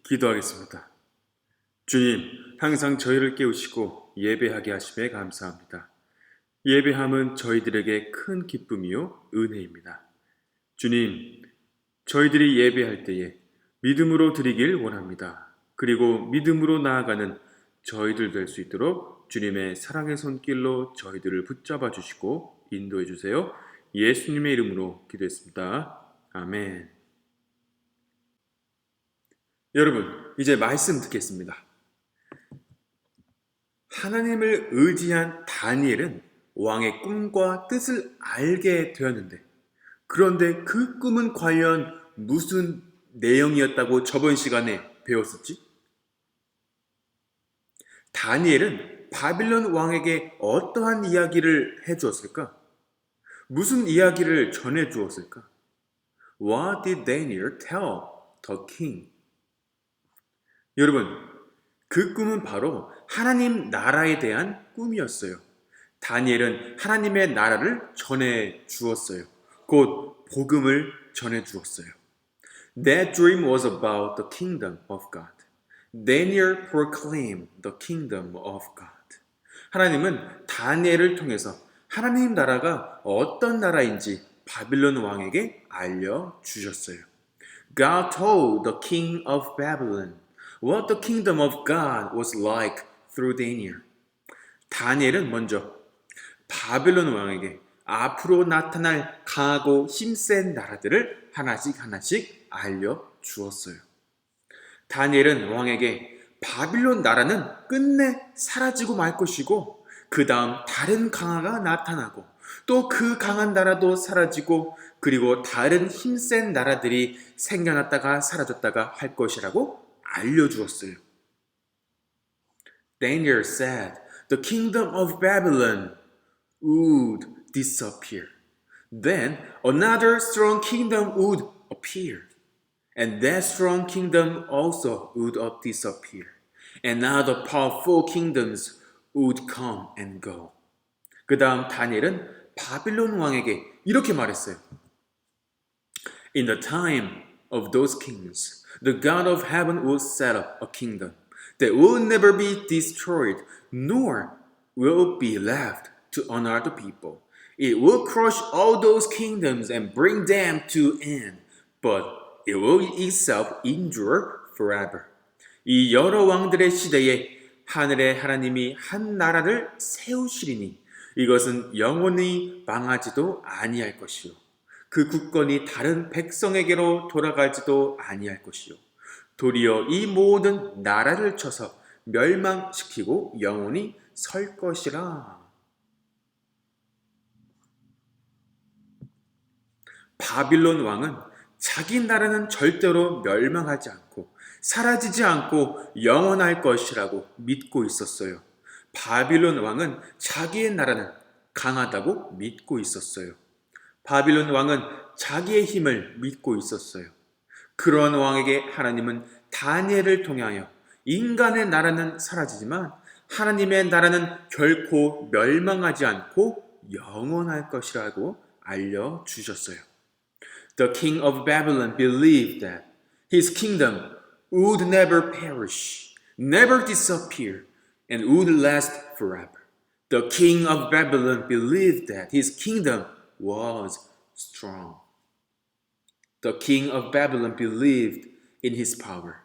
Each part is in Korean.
기도하겠습니다. 주님, 항상 저희를 깨우시고 예배하게 하심에 감사합니다. 예배함은 저희들에게 큰 기쁨이요 은혜입니다. 주님, 저희들이 예배할 때에 믿음으로 드리길 원합니다. 그리고 믿음으로 나아가는 저희들 될 수 있도록 주님의 사랑의 손길로 저희들을 붙잡아 주시고 인도해 주세요. 예수님의 이름으로 기도했습니다. 아멘. 여러분, 이제 말씀 듣겠습니다. 하나님을 의지한 다니엘은 왕의 꿈과 뜻을 알게 되었는데, 그런데 그 꿈은 과연 무슨 내용이었다고 저번 시간에 배웠었지? 다니엘은 바빌론 왕에게 어떠한 이야기를 해주었을까? 무슨 이야기를 전해주었을까? What did Daniel tell the king? 여러분, 그 꿈은 바로 하나님 나라에 대한 꿈이었어요. 다니엘은 하나님의 나라를 전해 주었어요. 곧 복음을 전해 주었어요. That dream was about the kingdom of God. Daniel proclaimed the kingdom of God. 하나님은 다니엘을 통해서 하나님 나라가 어떤 나라인지 바빌론 왕에게 알려주셨어요. God told the king of Babylon what the kingdom of God was like through Daniel. 다니엘은 먼저 바빌론 왕에게 앞으로 나타날 강하고 힘센 나라들을 하나씩 알려주었어요. 다니엘은 왕에게 바빌론 나라는 끝내 사라지고 말 것이고 그 다음 다른 강화가 나타나고 또 그 강한 나라도 사라지고 그리고 다른 힘센 나라들이 생겨났다가 사라졌다가 할 것이라고 알려주었어요. Daniel said, the kingdom of Babylon would disappear. Then another strong kingdom would appear. And that strong kingdom also would disappear. And other powerful kingdoms would come and go. 그 다음 다니엘은 바빌론 왕에게 이렇게 말했어요. In the time of those kings, the God of heaven will set up a kingdom that will never be destroyed, nor will be left to another people. It will crush all those kingdoms and bring them to end, but it will itself endure forever. 이 여러 왕들의 시대에 하늘의 하나님이 한 나라를 세우시리니 이것은 영원히 망하지도 아니할 것이요. 그 국권이 다른 백성에게로 돌아가지도 아니할 것이요. 도리어 이 모든 나라를 쳐서 멸망시키고 영원히 설 것이라. 바빌론 왕은 자기 나라는 절대로 멸망하지 않고 사라지지 않고 영원할 것이라고 믿고 있었어요. 바빌론 왕은 자기의 나라는 강하다고 믿고 있었어요. 바빌론 왕은 자기의 힘을 믿고 있었어요. 그런 왕에게 하나님은 다니엘을 통하여 인간의 나라는 사라지지만 하나님의 나라는 결코 멸망하지 않고 영원할 것이라고 알려주셨어요. The king of Babylon believed that his kingdom would never perish, never disappear, and would last forever. The king of Babylon believed that his kingdom was strong. The king of Babylon believed in his power.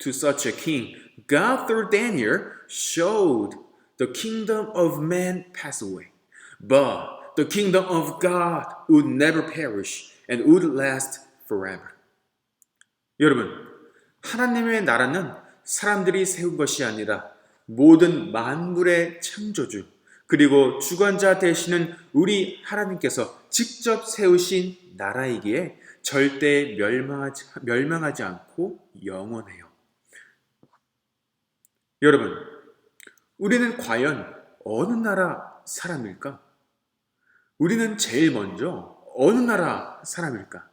To such a king, God through Daniel showed the kingdom of man pass away, but the kingdom of God would never perish and would last forever. 여러분, 하나님의 나라는 사람들이 세운 것이 아니라 모든 만물의 창조주 그리고 주관자 되시는 우리 하나님께서 직접 세우신 나라이기에 절대 멸망하지 않고 영원해요. 여러분, 우리는 과연 어느 나라 사람일까? 우리는 제일 먼저 어느 나라 사람일까?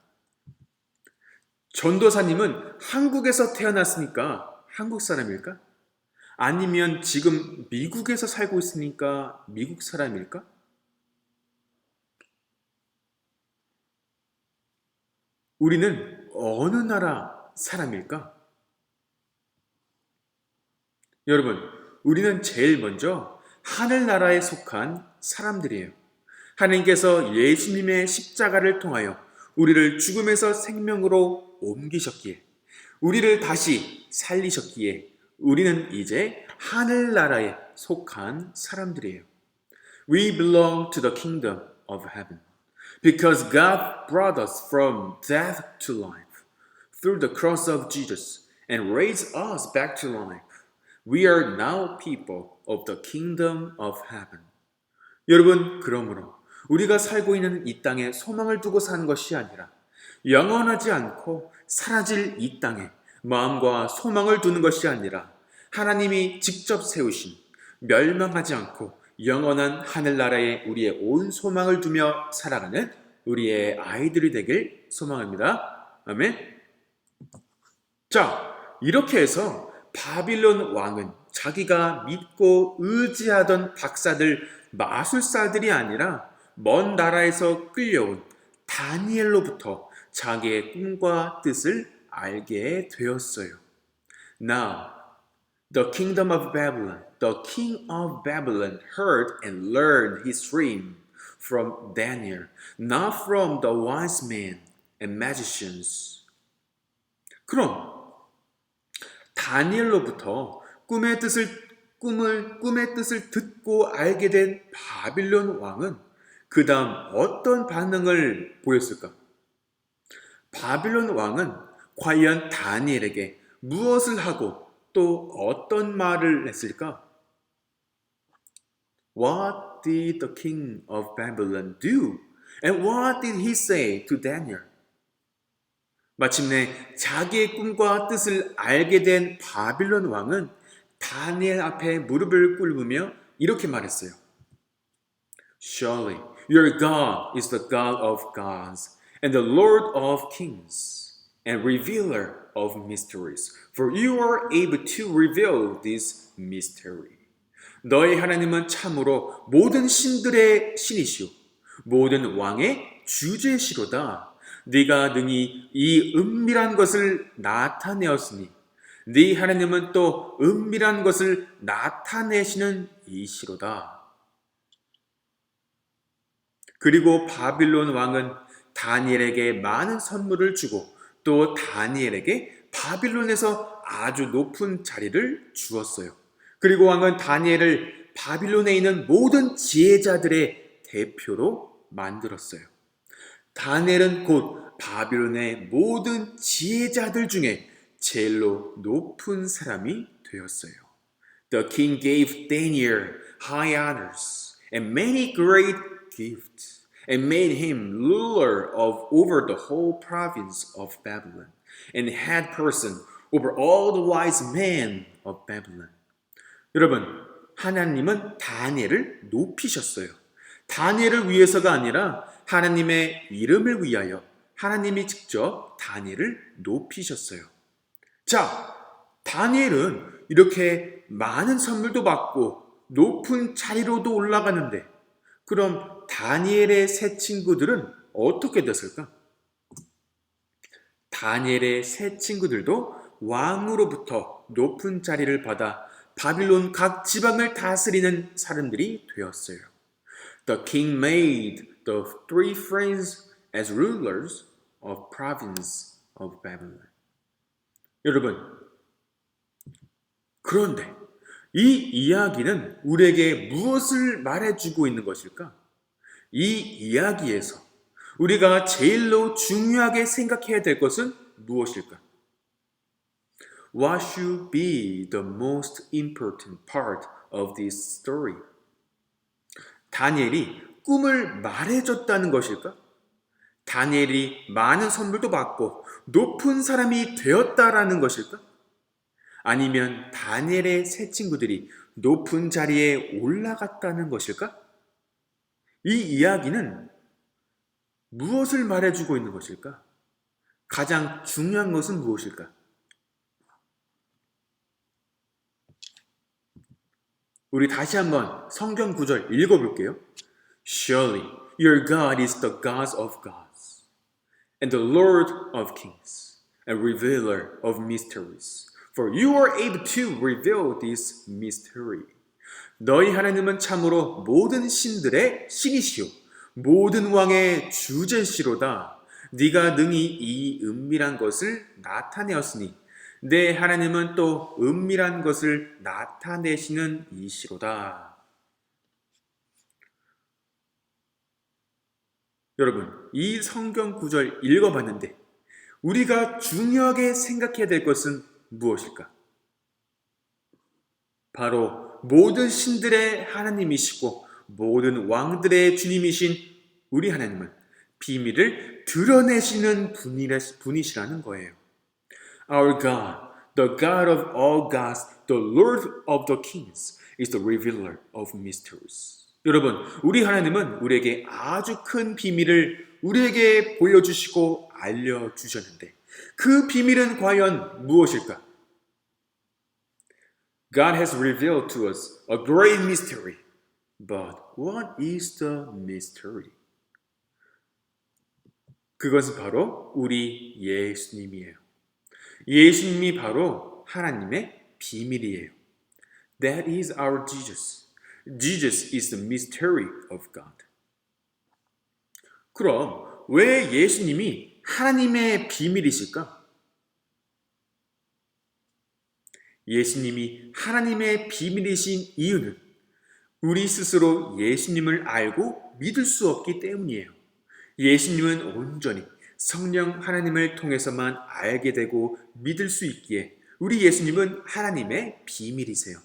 전도사님은 한국에서 태어났으니까 한국 사람일까? 아니면 지금 미국에서 살고 있으니까 미국 사람일까? 우리는 어느 나라 사람일까? 여러분, 우리는 제일 먼저 하늘나라에 속한 사람들이에요. 하나님께서 예수님의 십자가를 통하여 우리를 죽음에서 생명으로 옮기셨기에, 우리를 다시 살리셨기에 우리는 이제 하늘나라에 속한 사람들이에요. We belong to the kingdom of heaven because God brought us from death to life through the cross of Jesus and raised us back to life. We are now people of the kingdom of heaven. 여러분, 그러므로 우리가 살고 있는 이 땅에 소망을 두고 사는 것이 아니라 영원하지 않고 사라질 이 땅에 마음과 소망을 두는 것이 아니라 하나님이 직접 세우신 멸망하지 않고 영원한 하늘나라에 우리의 온 소망을 두며 살아가는 우리의 아이들이 되길 소망합니다. 아멘. 자, 이렇게 해서 바빌론 왕은 자기가 믿고 의지하던 박사들, 마술사들이 아니라 먼 나라에서 끌려온 다니엘로부터 자기의 꿈과 뜻을 알게 되었어요. Now, the kingdom of Babylon, the king of Babylon heard and learned his dream from Daniel, not from the wise men and magicians. 그럼 다니엘로부터 꿈의 뜻을 듣고 알게 된 바빌론 왕은 그 다음 어떤 반응을 보였을까? 바빌론 왕은 과연 다니엘에게 무엇을 하고 또 어떤 말을 했을까? What did the king of Babylon do? And what did he say to Daniel? 마침내 자기의 꿈과 뜻을 알게 된 바빌론 왕은 다니엘 앞에 무릎을 꿇으며 이렇게 말했어요. Surely your God is the God of gods and the Lord of kings and revealer of mysteries, for you are able to reveal this mystery. 너의 하나님은 참으로 모든 신들의 신이시오 모든 왕의 주제시로다. 네가 능히 이 은밀한 것을 나타내었으니 네 하나님은 또 은밀한 것을 나타내시는 이시로다. 그리고 바빌론 왕은 다니엘에게 많은 선물을 주고 또 다니엘에게 바빌론에서 아주 높은 자리를 주었어요. 그리고 왕은 다니엘을 바빌론에 있는 모든 지혜자들의 대표로 만들었어요. 다니엘은 곧 바빌론의 모든 지혜자들 중에 제일로 높은 사람이 되었어요. The king gave Daniel high honors and many great gifts and made him ruler over the whole province of Babylon and head person over all the wise men of Babylon. 여러분, 하나님은 다니엘을 높이셨어요. 다니엘을 위해서가 아니라 하나님의 이름을 위하여 하나님이 직접 다니엘을 높이셨어요. 자, 다니엘은 이렇게 많은 선물도 받고 높은 자리로도 올라가는데 그럼 다니엘의 새 친구들은 어떻게 됐을까? 다니엘의 새 친구들도 왕으로부터 높은 자리를 받아 바빌론 각 지방을 다스리는 사람들이 되었어요. The king made the three friends as rulers of province of Babylon. 여러분, 그런데 이 이야기는 우리에게 무엇을 말해주고 있는 것일까? 이 이야기에서 우리가 제일로 중요하게 생각해야 될 것은 무엇일까? What should be the most important part of this story? 다니엘이 꿈을 말해줬다는 것일까? 다니엘이 많은 선물도 받고 높은 사람이 되었다라는 것일까? 아니면 다니엘의 새 친구들이 높은 자리에 올라갔다는 것일까? 이 이야기는 무엇을 말해주고 있는 것일까? 가장 중요한 것은 무엇일까? 우리 다시 한번 성경 구절 읽어볼게요. Surely your God is the God of gods and the Lord of kings and revealer of mysteries. For you are able to reveal this mystery. 너희 하나님은 참으로 모든 신들의 신이시요 모든 왕의 주제시로다. 네가 능히 이 은밀한 것을 나타내었으니 내 하나님은 또 은밀한 것을 나타내시는 이시로다. 여러분, 이 성경 구절 읽어봤는데 우리가 중요하게 생각해야 될 것은 무엇일까? 바로 모든 신들의 하나님이시고 모든 왕들의 주님이신 우리 하나님은 비밀을 드러내시는 분이시라는 거예요. Our God, the God of all gods, the Lord of the kings, is the revealer of mysteries. 여러분, 우리 하나님은 우리에게 아주 큰 비밀을 우리에게 보여주시고 알려주셨는데 그 비밀은 과연 무엇일까? God has revealed to us a great mystery. But what is the mystery? 그것은 바로 우리 예수님이에요. 예수님이 바로 하나님의 비밀이에요. That is our Jesus. Jesus is the mystery of God. 그럼 왜 예수님이 하나님의 비밀이실까? 예수님이 하나님의 비밀이신 이유는 우리 스스로 예수님을 알고 믿을 수 없기 때문이에요. 예수님은 온전히 성령 하나님을 통해서만 알게 되고 믿을 수 있기에 우리 예수님은 하나님의 비밀이세요.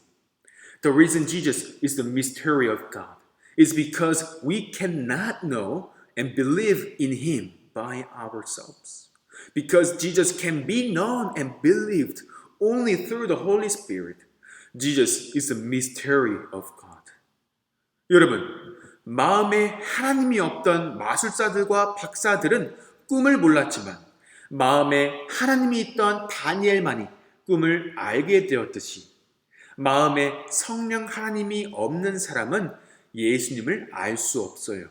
The reason Jesus is the mystery of God is because we cannot know and believe in Him by ourselves. Because Jesus can be known and believed only through the Holy Spirit. Jesus is the mystery of God. 여러분, 마음에 하나님이 없던 마술사들과 박사들은 꿈을 몰랐지만 마음에 하나님이 있던 다니엘만이 꿈을 알게 되었듯이 마음에 성령 하나님이 없는 사람은 예수님을 알 수 없어요.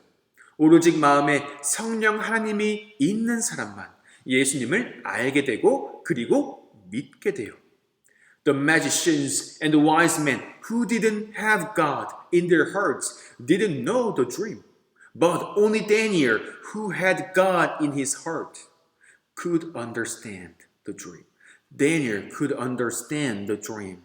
오로지 마음에 성령 하나님이 있는 사람만 예수님을 알게 되고 그리고 믿게 돼요. The magicians and the wise men who didn't have God in their hearts didn't know the dream. But only Daniel, who had God in his heart, could understand the dream. Daniel could understand the dream.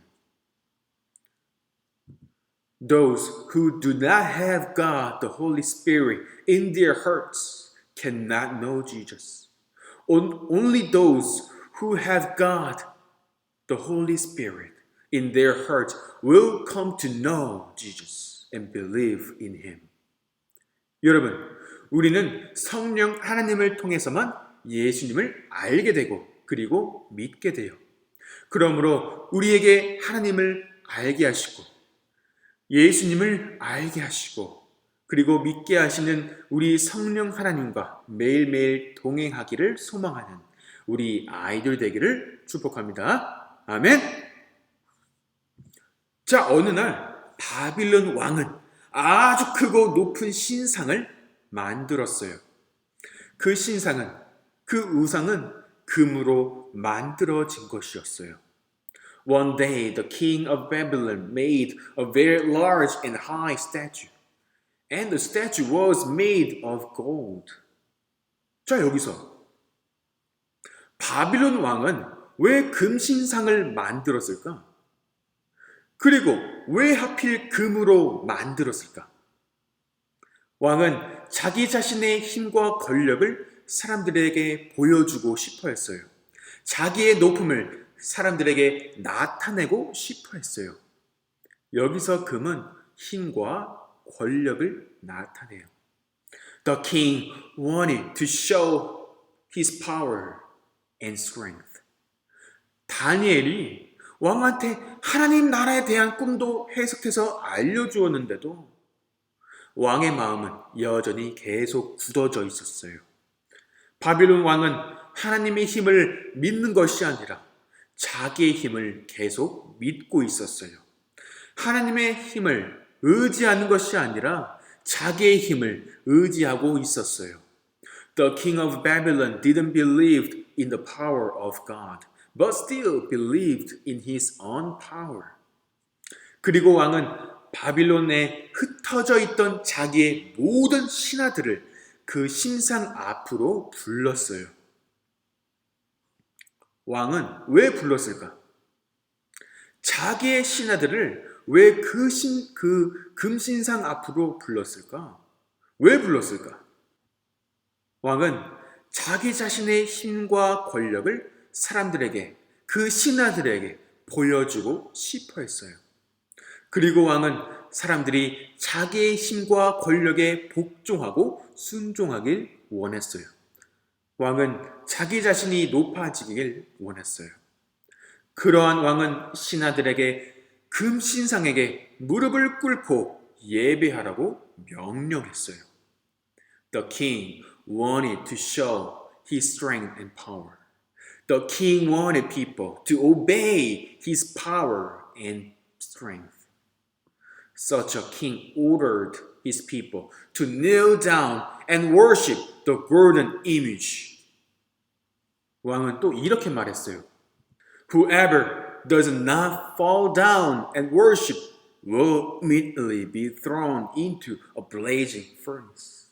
Those who do not have God, the Holy Spirit, in their hearts cannot know Jesus. Only those who have God, the Holy Spirit, in their hearts will come to know Jesus and believe in Him. 여러분, 우리는 성령 하나님을 통해서만 예수님을 알게 되고 그리고 믿게 돼요. 그러므로 우리에게 하나님을 알게 하시고 예수님을 알게 하시고 그리고 믿게 하시는 우리 성령 하나님과 매일매일 동행하기를 소망하는 우리 아이들 되기를 축복합니다. 아멘. 자, 어느 날 바빌론 왕은 아주 크고 높은 신상을 만들었어요. 그 신상은, 그 우상은 금으로 만들어진 것이었어요. One day the king of Babylon made a very large and high statue, and the statue was made of gold. 자, 여기서 바빌론 왕은 왜 금신상을 만들었을까? 그리고 왜 하필 금으로 만들었을까? 왕은 자기 자신의 힘과 권력을 사람들에게 보여주고 싶어 했어요. 자기의 높음을 사람들에게 나타내고 싶어 했어요. 여기서 금은 힘과 권력을 나타내요. The king wanted to show his power and strength. 다니엘이 왕한테 하나님 나라에 대한 꿈도 해석해서 알려주었는데도 왕의 마음은 여전히 계속 굳어져 있었어요. 바빌론 왕은 하나님의 힘을 믿는 것이 아니라 자기의 힘을 계속 믿고 있었어요. 하나님의 힘을 의지하는 것이 아니라 자기의 힘을 의지하고 있었어요. The king of Babylon didn't believe in the power of God, but still believed in his own power. 그리고 왕은 바빌론에 흩어져 있던 자기의 모든 신하들을 그 신상 앞으로 불렀어요. 왕은 왜 불렀을까? 자기의 신하들을 왜 그 금신상 앞으로 불렀을까? 왜 불렀을까? 왕은 자기 자신의 힘과 권력을 사람들에게, 그 신하들에게 보여주고 싶어 했어요. 그리고 왕은 사람들이 자기의 힘과 권력에 복종하고 순종하길 원했어요. 왕은 자기 자신이 높아지길 원했어요. 그러한 왕은 신하들에게 금신상에게 무릎을 꿇고 예배하라고 명령했어요. The king wanted to show his strength and power. The king wanted people to obey his power and strength. Such a king ordered his people to kneel down and worship the golden image. 왕은 또 이렇게 말했어요. Whoever does not fall down and worship will immediately be thrown into a blazing furnace.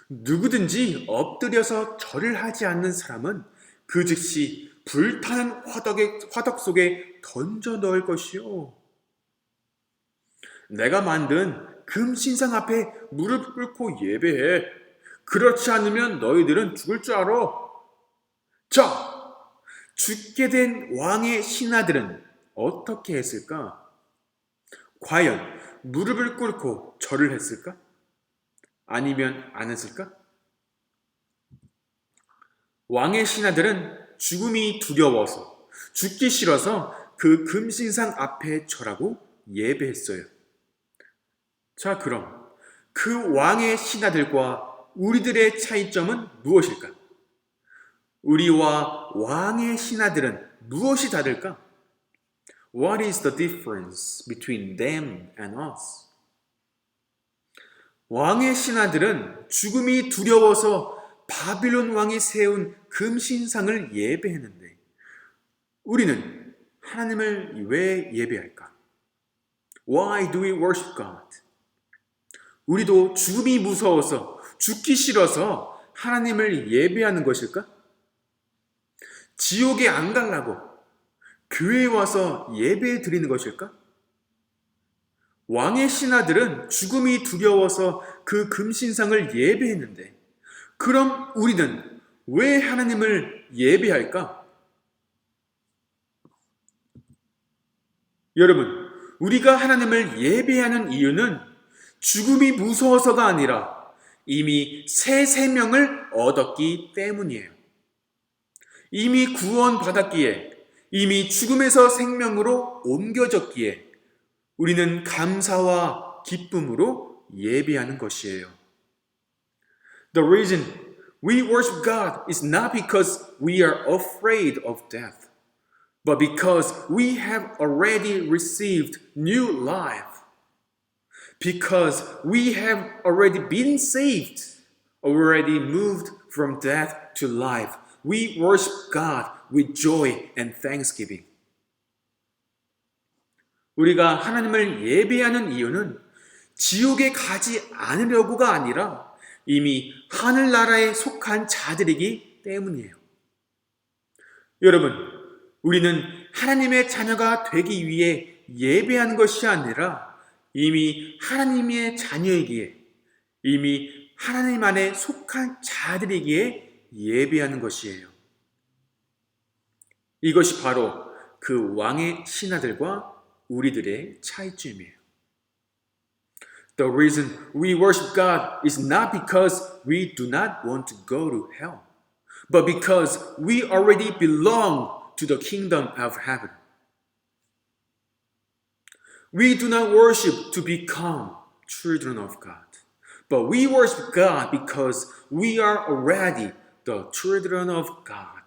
누구든지 엎드려서 절을 하지 않는 사람은 그 즉시 불타는 화덕 속에 던져 넣을 것이요. 내가 만든 금신상 앞에 무릎 꿇고 예배해. 그렇지 않으면 너희들은 죽을 줄 알아. 자, 죽게 된 왕의 신하들은 어떻게 했을까? 과연 무릎을 꿇고 절을 했을까? 아니면 안 했을까? 왕의 신하들은 죽음이 두려워서, 죽기 싫어서 그 금신상 앞에 절하고 예배했어요. 자, 그럼 그 왕의 신하들과 우리들의 차이점은 무엇일까? 우리와 왕의 신하들은 무엇이 다를까? What is the difference between them and us? 왕의 신하들은 죽음이 두려워서 바빌론 왕이 세운 금신상을 예배했는데 우리는 하나님을 왜 예배할까? Why do we worship God? 우리도 죽음이 무서워서 죽기 싫어서 하나님을 예배하는 것일까? 지옥에 안 가려고 교회에 와서 예배 드리는 것일까? 왕의 신하들은 죽음이 두려워서 그 금신상을 예배했는데 그럼 우리는 왜 하나님을 예배할까? 여러분, 우리가 하나님을 예배하는 이유는 죽음이 무서워서가 아니라 이미 새 생명을 얻었기 때문이에요. 이미 구원받았기에, 이미 죽음에서 생명으로 옮겨졌기에 우리는 감사와 기쁨으로 예배하는 것이에요. The reason we worship God is not because we are afraid of death, but because we have already received new life. Because we have already been saved, already moved from death to life. We worship God with joy and thanksgiving. 우리가 하나님을 예배하는 이유는 지옥에 가지 않으려고가 아니라 이미 하늘나라에 속한 자들이기 때문이에요. 여러분, 우리는 하나님의 자녀가 되기 위해 예배하는 것이 아니라 이미 하나님의 자녀이기에, 이미 하나님 안에 속한 자들이기에 예배하는 것이에요. 이것이 바로 그 왕의 신하들과 우리들의 차이점이에요. The reason we worship God is not because we do not want to go to hell, but because we already belong to the kingdom of heaven. We do not worship to become children of God, but we worship God because we are already the children of God.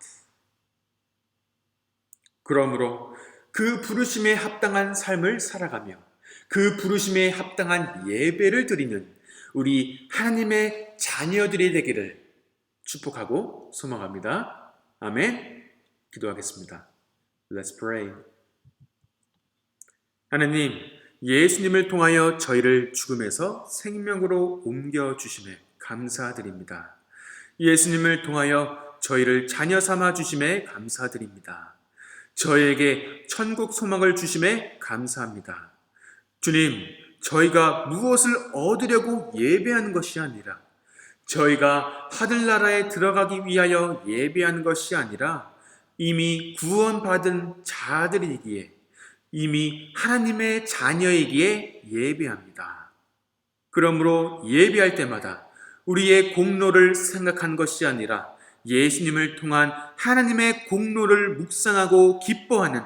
그러므로 그 부르심에 합당한 삶을 살아가며 그 부르심에 합당한 예배를 드리는 우리 하나님의 자녀들이 되기를 축복하고 소망합니다. 아멘. 기도하겠습니다. Let's pray. 하나님, 예수님을 통하여 저희를 죽음에서 생명으로 옮겨주심에 감사드립니다. 예수님을 통하여 저희를 자녀 삼아 주심에 감사드립니다. 저희에게 천국 소망을 주심에 감사합니다. 주님, 저희가 무엇을 얻으려고 예배하는 것이 아니라 저희가 하늘나라에 들어가기 위하여 예배하는 것이 아니라 이미 구원받은 자들이기에 이미 하나님의 자녀이기에 예배합니다. 그러므로 예배할 때마다 우리의 공로를 생각한 것이 아니라 예수님을 통한 하나님의 공로를 묵상하고 기뻐하는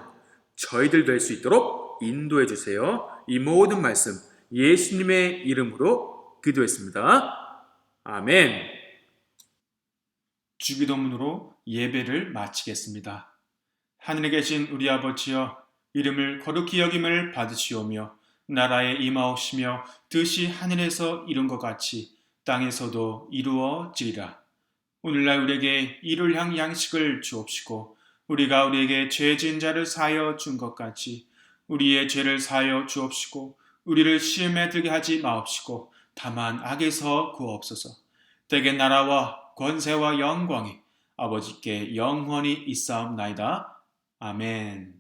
저희들 될 수 있도록 인도해 주세요. 이 모든 말씀 예수님의 이름으로 기도했습니다. 아멘. 주기도문으로 예배를 마치겠습니다. 하늘에 계신 우리 아버지여, 이름을 거룩히 여김을 받으시오며 나라에 임하옵시며 뜻이 하늘에서 이룬 것 같이 땅에서도 이루어지리라. 오늘날 우리에게 일요일향 양식을 주옵시고 우리가 우리에게 죄 지은 자를 사하여 준 것 같이 우리의 죄를 사하여 주옵시고 우리를 시험에 들게 하지 마옵시고 다만 악에서 구하옵소서. 대개 나라와 권세와 영광이 아버지께 영원히 있사옵나이다. 아멘.